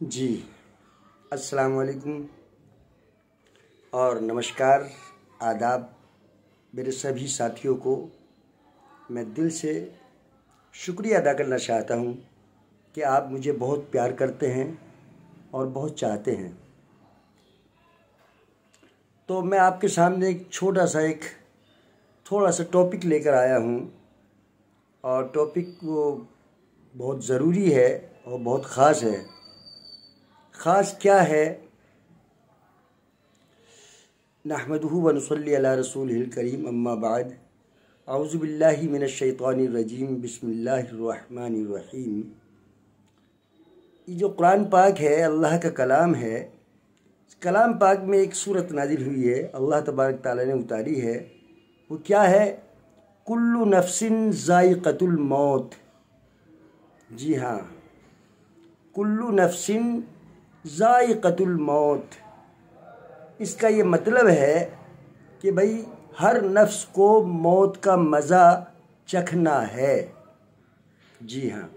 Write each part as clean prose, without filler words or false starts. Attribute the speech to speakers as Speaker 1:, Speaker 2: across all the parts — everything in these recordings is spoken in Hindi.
Speaker 1: जी अस्सलाम वालेकुम और नमस्कार, आदाब। मेरे सभी साथियों को मैं दिल से शुक्रिया अदा करना चाहता हूँ कि आप मुझे बहुत प्यार करते हैं और बहुत चाहते हैं। तो मैं आपके सामने एक थोड़ा सा टॉपिक लेकर आया हूँ और टॉपिक वो बहुत ज़रूरी है और बहुत ख़ास है। ख़ास क्या है? नहमदुहु व नुसल्ली अला रसूलिहिल करीम, अम्मा बाद, औज़ु बिल्लाहि मिनश शैतानिर रजीम, बिस्मिल्लाहिर रहमानिर रहीम। ये जो कुरान पाक है, अल्लाह का कलाम है। कलाम पाक में एक सूरत नाजिल हुई है, अल्लाह तबारक ताला ने उतारी है। वो क्या है? कुल्लु नफ्सिन ज़ाइक़तुल मौत। जी हाँ, कुल्लु नफ्सिन ज़ाइक़तुल मौत। इसका ये मतलब है कि भाई हर नफ्स को मौत का मज़ा चखना है। जी हाँ,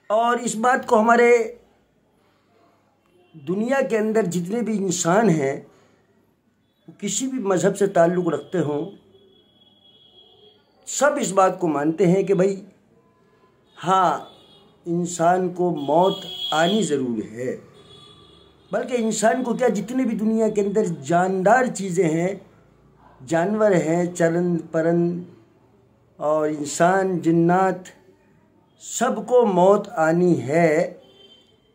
Speaker 1: और इस बात को हमारे दुनिया के अंदर जितने भी इंसान हैं, किसी भी मज़हब से ताल्लुक़ रखते हों, सब इस बात को मानते हैं कि भाई हाँ, इंसान को मौत आनी ज़रूर है। बल्कि इंसान को क्या, जितने भी दुनिया के अंदर जानदार चीज़ें हैं, जानवर हैं, चरंद परंद और इंसान जिन्नात, सबको मौत आनी है।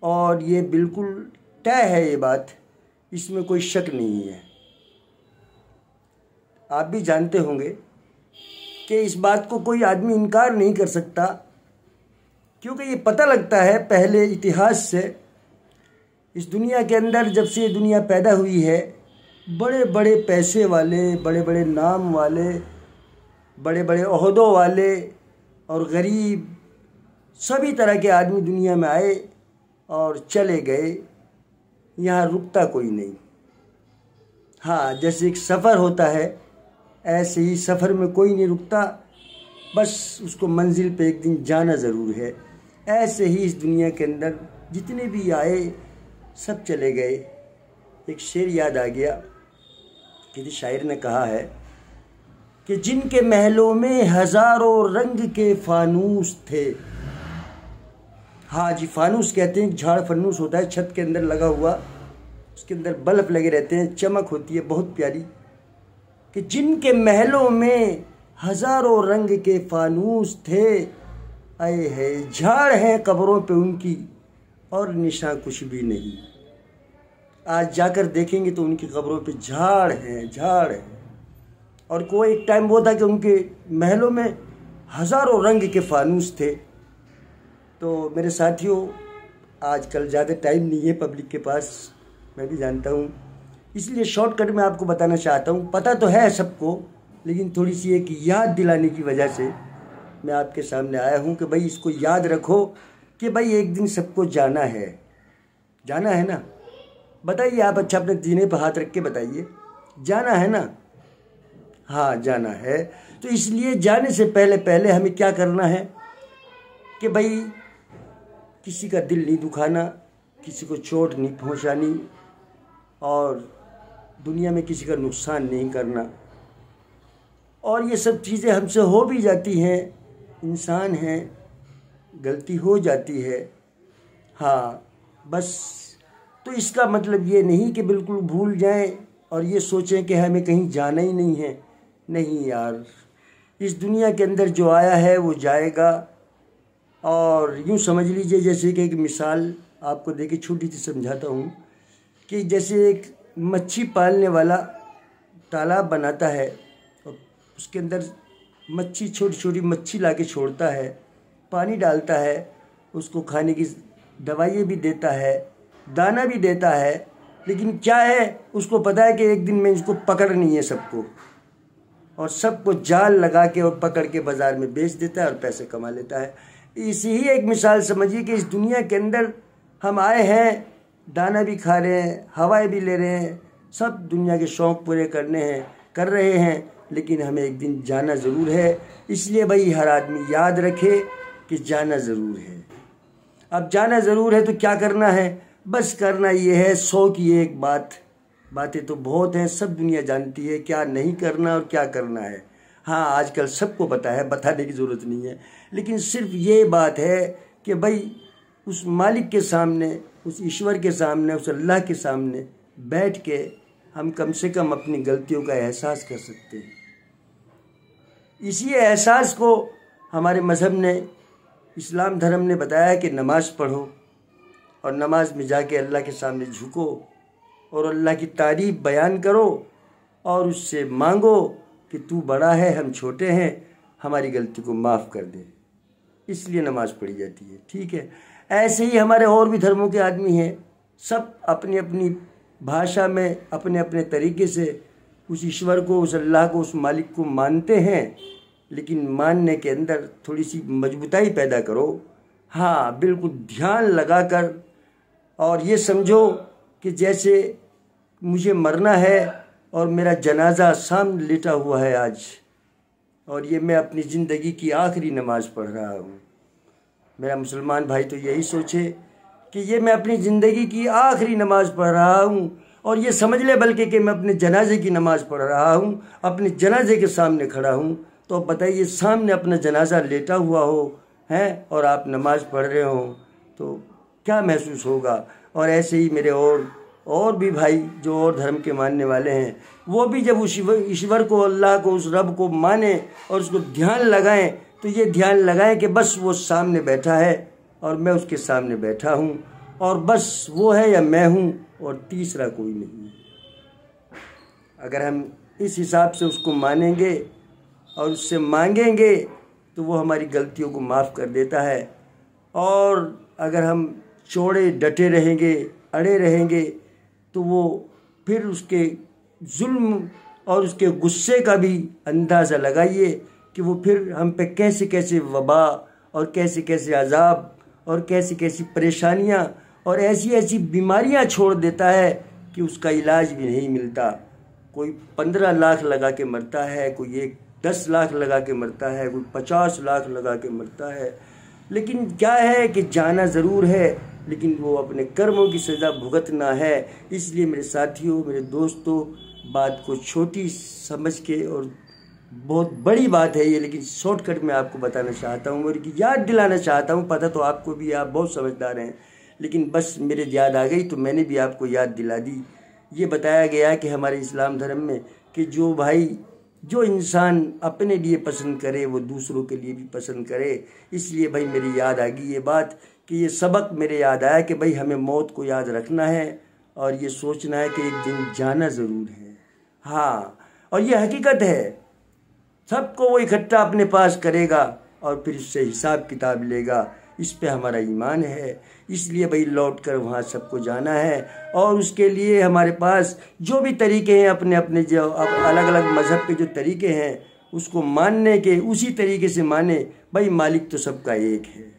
Speaker 1: और ये बिल्कुल तय है, ये बात, इसमें कोई शक नहीं है। आप भी जानते होंगे कि इस बात को कोई आदमी इनकार नहीं कर सकता, क्योंकि ये पता लगता है पहले इतिहास से। इस दुनिया के अंदर जब से ये दुनिया पैदा हुई है, बड़े बड़े पैसे वाले, बड़े बड़े नाम वाले, बड़े बड़े ओहदों वाले और गरीब, सभी तरह के आदमी दुनिया में आए और चले गए। यहाँ रुकता कोई नहीं। हाँ, जैसे एक सफ़र होता है, ऐसे ही सफ़र में कोई नहीं रुकता, बस उसको मंजिल पे एक दिन जाना ज़रूर है। ऐसे ही इस दुनिया के अंदर जितने भी आए, सब चले गए। एक शेर याद आ गया, किसी शायर ने कहा है कि जिनके महलों में हज़ारों रंग के फानूस थे। हाँ जी, फानूस कहते हैं, झाड़ फन्नूस होता है छत के अंदर लगा हुआ, उसके अंदर बल्ब लगे रहते हैं, चमक होती है बहुत प्यारी। कि जिनके महलों में हज़ारों रंग के फानूस थे, आए है झाड़ हैं कब्रों पे उनकी और निशान कुछ भी नहीं। आज जाकर देखेंगे तो उनकी कब्रों पे झाड़ हैं, झाड़ हैं। और कोई एक टाइम वो था कि उनके महलों में हज़ारों रंग के फानूस थे। तो मेरे साथियों, आजकल ज़्यादा टाइम नहीं है पब्लिक के पास, मैं भी जानता हूँ, इसलिए शॉर्टकट में आपको बताना चाहता हूँ। पता तो है सबको, लेकिन थोड़ी सी एक याद दिलाने की वजह से मैं आपके सामने आया हूँ कि भाई इसको याद रखो कि भाई एक दिन सबको जाना है। जाना है ना? बताइए आप, अच्छा अपने सीने पर हाथ रख के बताइए, जाना है ना? हाँ, जाना है। तो इसलिए जाने से पहले पहले हमें क्या करना है कि भाई किसी का दिल नहीं दुखाना, किसी को चोट नहीं पहुंचानी और दुनिया में किसी का नुकसान नहीं करना। और ये सब चीज़ें हमसे हो भी जाती हैं, इंसान हैं, गलती हो जाती है। हाँ, बस तो इसका मतलब ये नहीं कि बिल्कुल भूल जाएं और ये सोचें कि हमें कहीं जाना ही नहीं है। नहीं यार, इस दुनिया के अंदर जो आया है वो जाएगा। और यूँ समझ लीजिए, जैसे कि एक मिसाल आपको देके छोटी सी समझाता हूँ कि जैसे एक मच्छी पालने वाला तालाब बनाता है और उसके अंदर मच्छी, छोटी छोटी मच्छी लाके छोड़ता है, पानी डालता है, उसको खाने की दवाइयाँ भी देता है, दाना भी देता है। लेकिन क्या है, उसको पता है कि एक दिन में इसको पकड़नी है सबको, और सबको जाल लगा के और पकड़ के बाज़ार में बेच देता है और पैसे कमा लेता है। इसी ही एक मिसाल समझिए कि इस दुनिया के अंदर हम आए हैं, दाना भी खा रहे हैं, हवाएं भी ले रहे हैं, सब दुनिया के शौक़ पूरे कर रहे हैं, लेकिन हमें एक दिन जाना ज़रूर है। इसलिए भाई हर आदमी याद रखे कि जाना ज़रूर है। अब जाना ज़रूर है तो क्या करना है, बस करना ये है 100 की एक बात। बातें तो बहुत हैं, सब दुनिया जानती है क्या नहीं करना और क्या करना है। हाँ, आजकल सबको पता है, बताने की ज़रूरत नहीं है। लेकिन सिर्फ ये बात है कि भाई उस मालिक के सामने, उस ईश्वर के सामने, उस अल्लाह के सामने बैठ के हम कम से कम अपनी गलतियों का एहसास कर सकते हैं। इसी एहसास को हमारे मज़हब ने, इस्लाम धर्म ने बताया कि नमाज़ पढ़ो और नमाज में जाके अल्लाह के सामने झुको और अल्लाह की तारीफ़ बयान करो और उससे मांगो कि तू बड़ा है, हम छोटे हैं, हमारी गलती को माफ़ कर दे। इसलिए नमाज़ पढ़ी जाती है। ठीक है, ऐसे ही हमारे और भी धर्मों के आदमी हैं, सब अपनी अपनी भाषा में अपने अपने तरीके से उस ईश्वर को, उस अल्लाह को, उस मालिक को मानते हैं। लेकिन मानने के अंदर थोड़ी सी मजबूताई पैदा करो। हाँ, बिल्कुल ध्यान लगाकर, और ये समझो कि जैसे मुझे मरना है और मेरा जनाजा सामने लेटा हुआ है आज, और ये मैं अपनी ज़िंदगी की आखिरी नमाज़ पढ़ रहा हूँ। मेरा मुसलमान भाई तो यही सोचे कि ये मैं अपनी ज़िंदगी की आखिरी नमाज़ पढ़ रहा हूँ, और ये समझ ले बल्कि कि मैं अपने जनाजे की नमाज़ पढ़ रहा हूँ, अपने जनाजे के सामने खड़ा हूँ। तो बताइए, सामने अपना जनाजा लेटा हुआ हो हैं और आप नमाज़ पढ़ रहे हो तो क्या महसूस होगा। और ऐसे ही मेरे और भी भाई जो और धर्म के मानने वाले हैं, वो भी जब उस ईश्वर को, अल्लाह को, उस रब को माने और उसको ध्यान लगाएं, तो ये ध्यान लगाएं कि बस वो सामने बैठा है और मैं उसके सामने बैठा हूँ, और बस वो है या मैं हूँ और तीसरा कोई नहीं है। अगर हम इस हिसाब से उसको मानेंगे और उससे मांगेंगे तो वो हमारी गलतियों को माफ़ कर देता है। और अगर हम चौड़े डटे रहेंगे, अड़े रहेंगे, तो वो फिर उसके जुल्म और उसके गुस्से का भी अंदाज़ा लगाइए कि वो फिर हम पे कैसे कैसे वबा और कैसे कैसे अजाब और कैसी कैसी परेशानियां और ऐसी ऐसी बीमारियां छोड़ देता है कि उसका इलाज भी नहीं मिलता। कोई 15 लाख लगा के मरता है, कोई 10 लाख लगा के मरता है, कोई 50 लाख लगा के मरता है। लेकिन क्या है कि जाना ज़रूर है, लेकिन वो अपने कर्मों की सज़ा भुगतना है। इसलिए मेरे साथियों, मेरे दोस्तों, बात को छोटी समझ के, और बहुत बड़ी बात है ये, लेकिन शॉर्टकट में आपको बताना चाहता हूँ और याद दिलाना चाहता हूँ। पता तो आपको भी, आप बहुत समझदार हैं, लेकिन बस मेरे याद आ गई तो मैंने भी आपको याद दिला दी। ये बताया गया कि हमारे इस्लाम धर्म में कि जो इंसान अपने लिए पसंद करे वो दूसरों के लिए भी पसंद करे। इसलिए भाई मेरी याद आ गई ये बात, कि ये सबक मेरे याद आया कि भाई हमें मौत को याद रखना है और ये सोचना है कि एक दिन जाना ज़रूर है। हाँ, और ये हकीकत है, सबको वो इकट्ठा अपने पास करेगा और फिर उससे हिसाब किताब लेगा। इस पे हमारा ईमान है। इसलिए भाई लौट कर वहाँ सबको जाना है, और उसके लिए हमारे पास जो भी तरीके हैं, अपने अपने जो अलग अलग मज़हब के जो तरीके हैं, उसको मानने के, उसी तरीके से माने। भाई मालिक तो सबका एक है।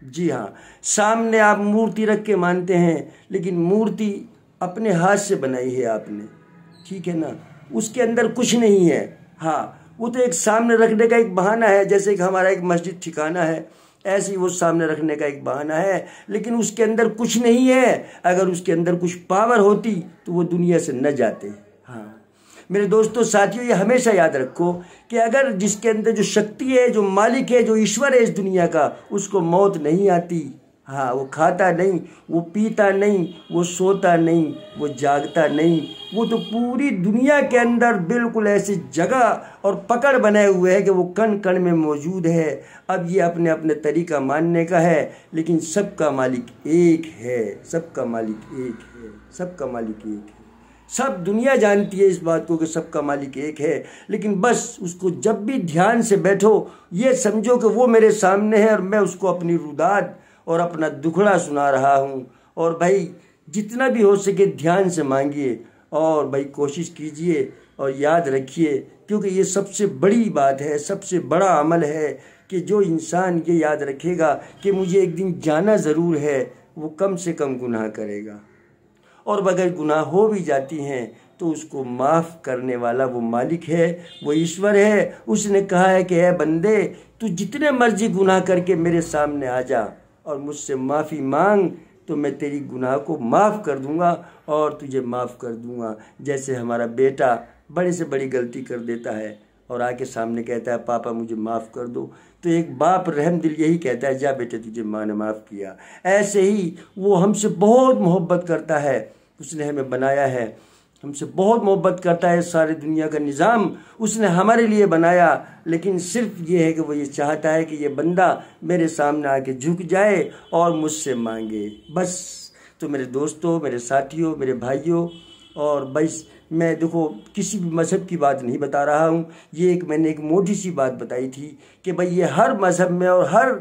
Speaker 1: जी हाँ, सामने आप मूर्ति रख के मानते हैं, लेकिन मूर्ति अपने हाथ से बनाई है आपने, ठीक है ना, उसके अंदर कुछ नहीं है। हाँ, वो तो एक सामने रखने का एक बहाना है, जैसे कि हमारा एक मस्जिद ठिकाना है, ऐसे ही वो सामने रखने का एक बहाना है, लेकिन उसके अंदर कुछ नहीं है। अगर उसके अंदर कुछ पावर होती तो वो दुनिया से न जाते। हाँ मेरे दोस्तों, साथियों, ये हमेशा याद रखो कि अगर जिसके अंदर जो शक्ति है, जो मालिक है, जो ईश्वर है इस दुनिया का, उसको मौत नहीं आती। हाँ, वो खाता नहीं, वो पीता नहीं, वो सोता नहीं, वो जागता नहीं, वो तो पूरी दुनिया के अंदर बिल्कुल ऐसी जगह और पकड़ बनाए हुए है कि वो कण कण में मौजूद है। अब ये अपने अपने तरीका मानने का है, लेकिन सबका मालिक एक है, सबका मालिक एक है, सबका मालिक एक है। सब दुनिया जानती है इस बात को कि सबका मालिक एक है, लेकिन बस उसको जब भी ध्यान से बैठो, ये समझो कि वो मेरे सामने है और मैं उसको अपनी रुदाद और अपना दुखड़ा सुना रहा हूँ। और भाई जितना भी हो सके ध्यान से मांगिए और भाई कोशिश कीजिए और याद रखिए, क्योंकि ये सबसे बड़ी बात है, सबसे बड़ा अमल है कि जो इंसान ये याद रखेगा कि मुझे एक दिन जाना ज़रूर है, वो कम से कम गुनाह करेगा। और अगर गुनाह हो भी जाती हैं तो उसको माफ़ करने वाला वो मालिक है, वो ईश्वर है। उसने कहा है कि ऐ बंदे, तू जितने मर्जी गुनाह करके मेरे सामने आ जा, और मुझसे माफ़ी मांग तो मैं तेरी गुनाह को माफ़ कर दूंगा और तुझे माफ़ कर दूंगा। जैसे हमारा बेटा बड़े से बड़ी गलती कर देता है और आके सामने कहता है पापा मुझे माफ़ कर दो, तो एक बाप रहम दिल यही कहता है जा बेटे तुझे माँ ने माफ़ किया। ऐसे ही वो हमसे बहुत मोहब्बत करता है, उसने हमें बनाया है, हमसे बहुत मोहब्बत करता है। सारी दुनिया का निज़ाम उसने हमारे लिए बनाया, लेकिन सिर्फ ये है कि वो ये चाहता है कि ये बंदा मेरे सामने आके झुक जाए और मुझसे मांगे, बस। तो मेरे दोस्तों, मेरे साथियों, मेरे भाइयों, और बस मैं देखो किसी भी मज़हब की बात नहीं बता रहा हूँ, ये मैंने एक मोटी सी बात बताई थी कि भाई ये हर मज़हब में और हर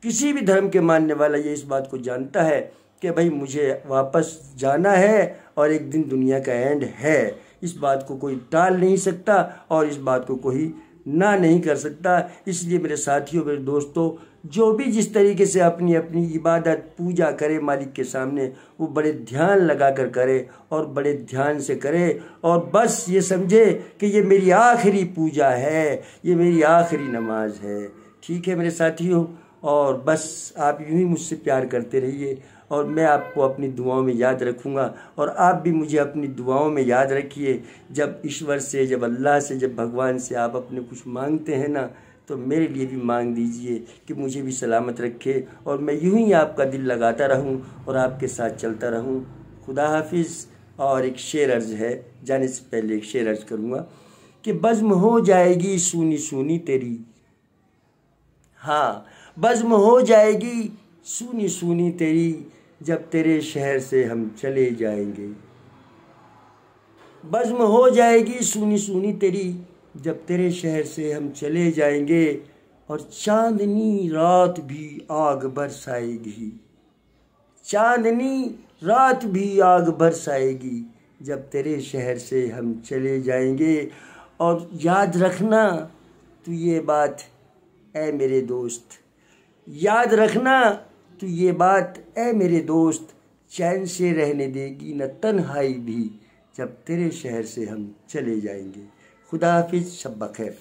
Speaker 1: किसी भी धर्म के मानने वाला ये इस बात को जानता है कि भाई मुझे वापस जाना है और एक दिन दुनिया का एंड है। इस बात को कोई टाल नहीं सकता और इस बात को कोई ना नहीं कर सकता। इसलिए मेरे साथियों, मेरे दोस्तों, जो भी जिस तरीके से अपनी अपनी इबादत पूजा करे मालिक के सामने, वो बड़े ध्यान लगा कर करे और बड़े ध्यान से करे और बस ये समझे कि ये मेरी आखिरी पूजा है, ये मेरी आखिरी नमाज है। ठीक है मेरे साथियों, और बस आप यूं ही मुझसे प्यार करते रहिए और मैं आपको अपनी दुआओं में याद रखूँगा और आप भी मुझे अपनी दुआओं में याद रखिए। जब ईश्वर से, जब अल्लाह से, जब भगवान से आप अपने कुछ मांगते हैं ना, तो मेरे लिए भी मांग दीजिए कि मुझे भी सलामत रखे और मैं यूं ही आपका दिल लगाता रहूं और आपके साथ चलता रहूं। खुदा हाफिज़। और एक शेर अर्ज है, जाने से पहले एक शेर अर्ज करूँगा कि बज़्म हो जाएगी सूनी सूनी तेरी, हाँ बज़्म हो जाएगी सूनी सूनी तेरी, जब तेरे शहर से हम चले जाएंगे। बज़्म हो जाएगी सूनी सूनी तेरी, जब तेरे शहर से हम चले जाएंगे, और चांदनी रात भी आग बरसाएगी, चांदनी रात भी आग बरसाएगी, जब तेरे शहर से हम चले जाएंगे। और याद रखना तू ये बात ऐ मेरे दोस्त, याद रखना तू ये बात ऐ मेरे दोस्त, चैन से रहने देगी न तन्हाई भी, जब तेरे शहर से हम चले जाएंगे। खुदा हाफिज़, शब बखैर।